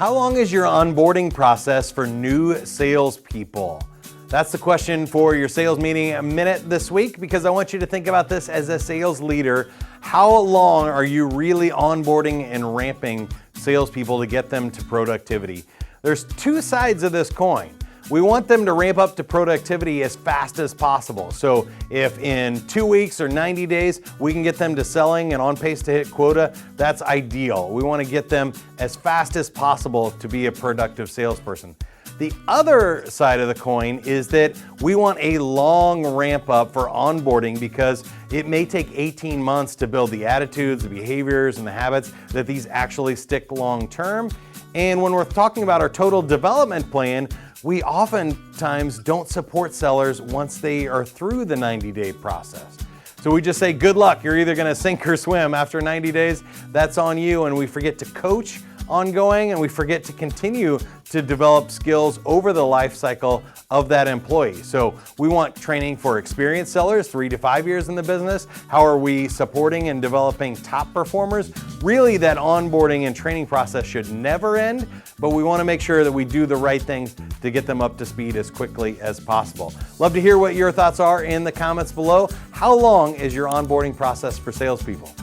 How long is your onboarding process for new salespeople? That's the question for your sales meeting minute this week, because I want you to think about this as a sales leader. How long are you really onboarding and ramping salespeople to get them to productivity? There's two sides of this coin. We want them to ramp up to productivity as fast as possible. So if in 2 weeks or 90 days, we can get them to selling and on pace to hit quota, that's ideal. We want to get them as fast as possible to be a productive salesperson. The other side of the coin is that we want a long ramp up for onboarding, because it may take 18 months to build the attitudes, the behaviors, and the habits that these actually stick long term. And when we're talking about our total development plan, we oftentimes don't support sellers once they are through the 90-day process. So we just say, good luck, you're either gonna sink or swim. After 90 days, that's on you, and we forget to coach ongoing, and we forget to continue to develop skills over the life cycle of that employee. So we want training for experienced sellers, 3 to 5 years in the business. How are we supporting and developing top performers? Really, that onboarding and training process should never end, but we want to make sure that we do the right things to get them up to speed as quickly as possible. Love to hear what your thoughts are in the comments below. How long is your onboarding process for salespeople?